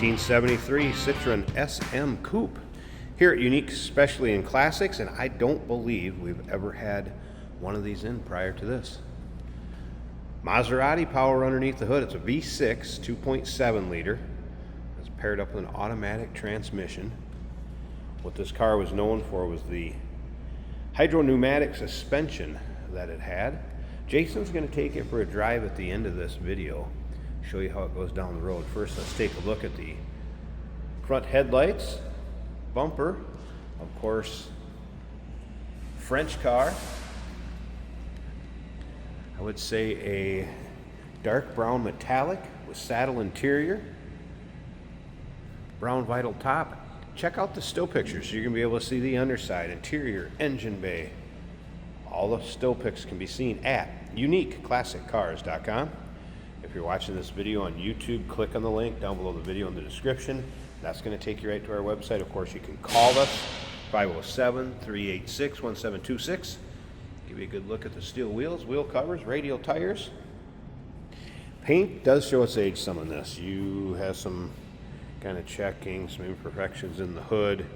1973 Citroën SM Coupe. Here at Unique, especially in classics, and I don't believe we've ever had one of these in prior to this. Maserati power underneath the hood. It's a V6, 2.7 liter. It's paired up with an automatic transmission. What this car was known for was the hydro-pneumatic suspension that it had. Jason's going to take it for a drive at the end of this video, show you how it goes down the road. First, let's take a look at the front headlights, bumper, of course, French car. I would say a dark brown metallic with saddle interior, brown vinyl top. Check out the still pictures. You're going to be able to see the underside, interior, engine bay. All the still pics can be seen at uniqueclassiccars.com. If you're watching this video on YouTube, click on the link down below the video in the description. That's going to take you right to our website. Of course, you can call us, 507-386-1726. Give you a good look at the steel wheels, wheel covers, radial tires. Paint does show its age some on this. You have some kind of checking, some imperfections in the hood.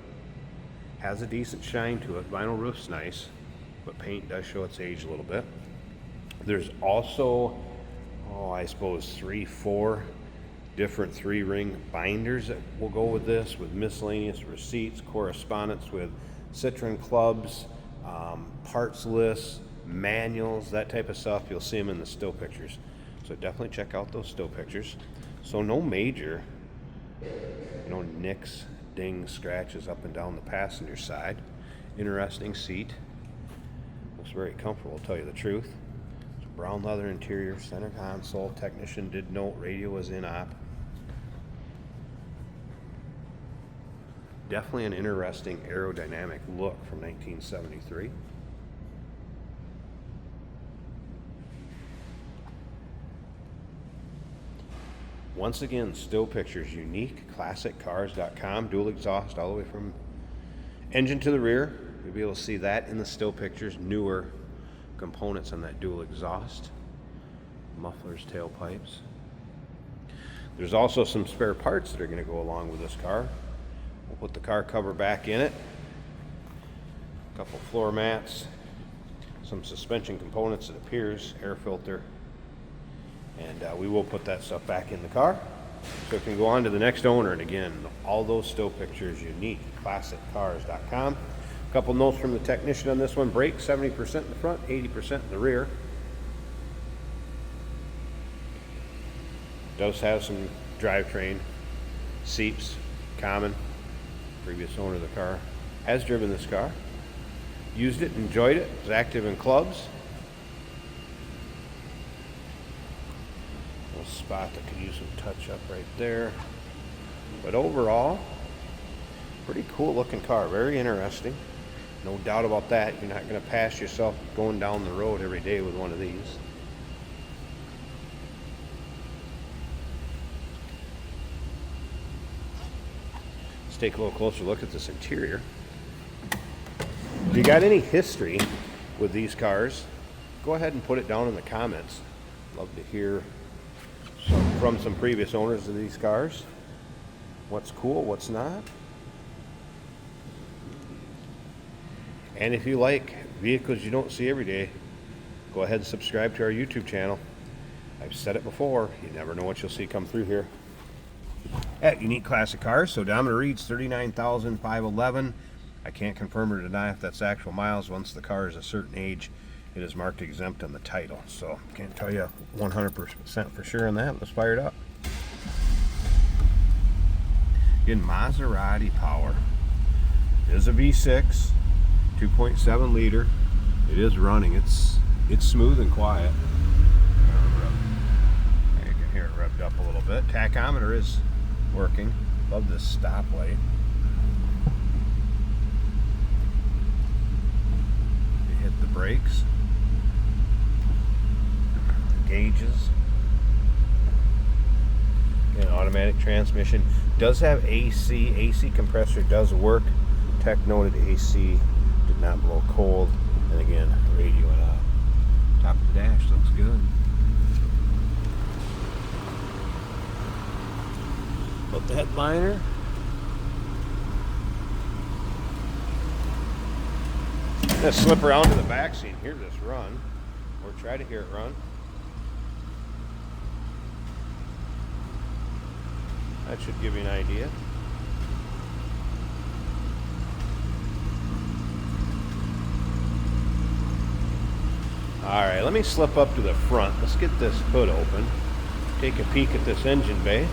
Has a decent shine to it. Vinyl roof's nice, but paint does show its age a little bit. There's also, I suppose 3-4 different 3-ring binders that will go with this, with miscellaneous receipts, correspondence with Citroën clubs, parts lists, manuals, that type of stuff. You'll see them in the still pictures. So definitely check out those still pictures. So no major, nicks, dings, scratches up and down the passenger side. Interesting seat. Looks very comfortable, to tell you the truth. It's a brown leather interior, center console. Technician did note radio was in op. Definitely an interesting aerodynamic look from 1973. Once again, still pictures, uniqueclassiccars.com, dual exhaust all the way from engine to the rear. You'll be able to see that in the still pictures, newer components on that dual exhaust, mufflers, tailpipes. There's also some spare parts that are going to go along with this car. We'll put the car cover back in it, a couple floor mats, some suspension components, it appears, air filter, and we will put that stuff back in the car so it can go on to the next owner. And again, all those still pictures, uniqueclassiccars.com. A couple notes from the technician on this one. Brake 70% in the front, 80% in the rear. Does have some drivetrain seats, common. Previous owner of the car has driven this car, used it, enjoyed it, was active in clubs. Little spot that could use some touch up right there. But overall, pretty cool looking car, very interesting. No doubt about that. You're not going to pass yourself going down the road every day with one of these. Let's take a little closer look at this interior. If you got any history with these cars, go ahead and put it down in the comments. Love to hear from some previous owners of these cars. What's cool, what's not. And if you like vehicles you don't see every day, go ahead and subscribe to our YouTube channel. I've said it before, you never know what you'll see come through here at Unique Classic Cars. So odometer reads 39,511. I can't confirm or deny if that's actual miles. Once the car is a certain age, it is marked exempt on the title. So can't tell you 100% for sure on that. Let's fire it up. Again, Maserati power. It is a V6, 2.7 liter. It is running. It's smooth and quiet. You can hear it revved up a little bit. Tachometer is working. Love this stoplight. You hit the brakes. Gauges. An automatic transmission. Does have AC. AC compressor does work. Tech noted AC did not blow cold. And again, radio and top of the dash looks good. out the headliner. Let's slip around to the back so you can hear this run, or try to hear it run. That should give you an idea. Alright, let me slip up to the front. Let's get this hood open. Take a peek at this engine bay.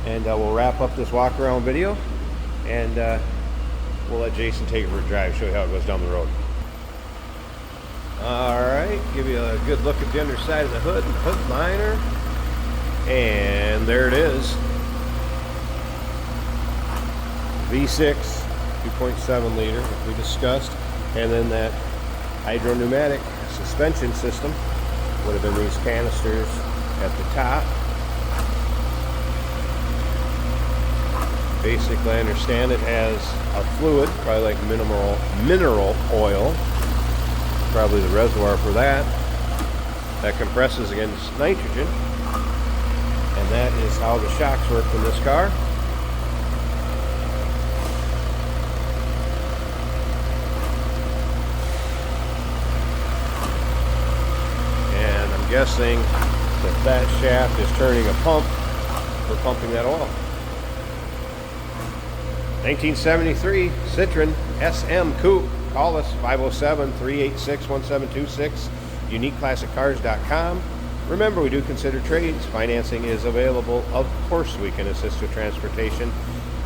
And we'll wrap up this walk around video. And we'll let Jason take it for a drive, show you how it goes down the road. Alright, give you a good look at the underside of the hood and the hood liner. And there it is. V6, 2.7 liter, as we discussed. And then that hydro-pneumatic suspension system would have been these canisters at the top. Basically, I understand it has a fluid, probably like mineral oil, probably the reservoir for that, that compresses against nitrogen, and that is how the shocks work in this car. Guessing that shaft is turning a pump for pumping that oil. 1973 Citroën SM Coupe. Call us 507-386-1726. UniqueClassicCars.com. Remember, we do consider trades. Financing is available. Of course, we can assist with transportation,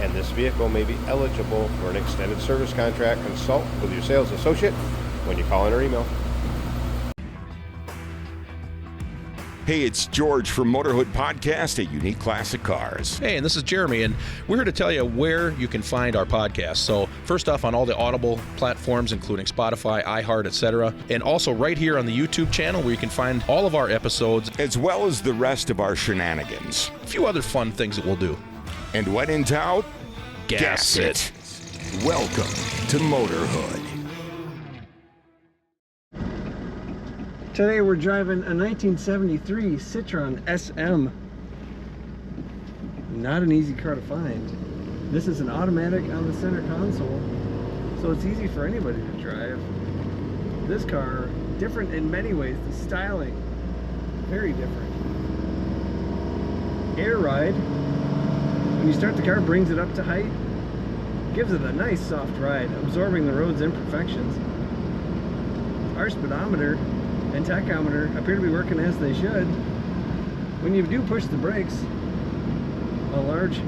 and this vehicle may be eligible for an extended service contract. Consult with your sales associate when you call in or email. Hey, it's George from Motorhood Podcast at Unique Classic Cars. Hey, and this is Jeremy, and we're here to tell you where you can find our podcast. So first off, on all the Audible platforms, including Spotify, iHeart, etc., and also right here on the YouTube channel where you can find all of our episodes, as well as the rest of our shenanigans. A few other fun things that we'll do. And when in doubt, gas it. Welcome to Motorhood. Today we're driving a 1973 Citroën SM. Not an easy car to find. This is an automatic on the center console, so it's easy for anybody to drive. This car, different in many ways. The styling, very different. Air ride, when you start the car, brings it up to height, gives it a nice soft ride, absorbing the road's imperfections. Our speedometer and tachometer appear to be working as they should. When you do push the brakes, a large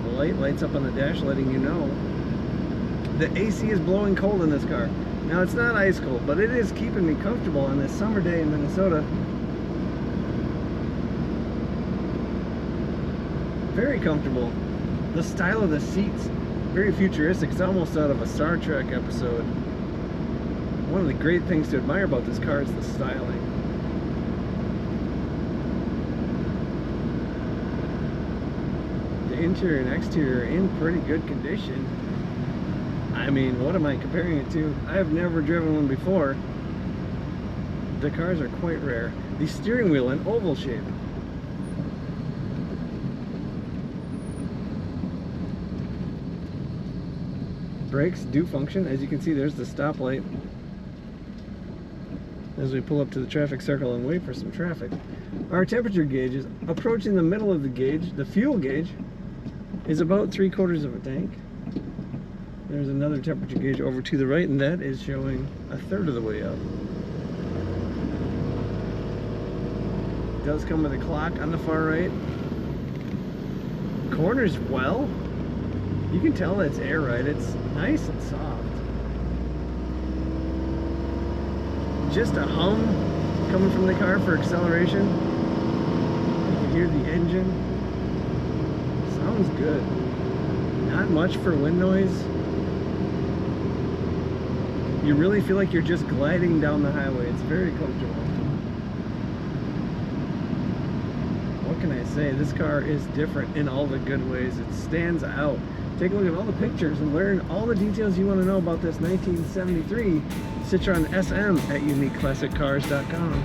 light lights up on the dash letting you know. The AC is blowing cold in this car. Now it's not ice cold, but it is keeping me comfortable on this summer day in Minnesota. Very comfortable. The style of the seats, very futuristic. It's almost out of a Star Trek episode. One of the great things to admire about this car is the styling. The interior and exterior are in pretty good condition. I mean, what am I comparing it to? I have never driven one before. The cars are quite rare. The steering wheel in oval shape. Brakes do function. As you can see, there's the stoplight as we pull up to the traffic circle and wait for some traffic. Our temperature gauge is approaching the middle of the gauge. The fuel gauge is about 3/4 of a tank. There's another temperature gauge over to the right, and that is showing 1/3 of the way up. It does come with a clock on the far right. Corners well. You can tell it's air ride. It's nice and soft. Just a hum coming from the car for acceleration. You can hear the engine. Sounds good. Not much for wind noise. You really feel like you're just gliding down the highway. It's very comfortable. What can I say? This car is different in all the good ways. It stands out. Take a look at all the pictures and learn all the details you want to know about this 1973 Citroën SM at UniqueClassicCars.com.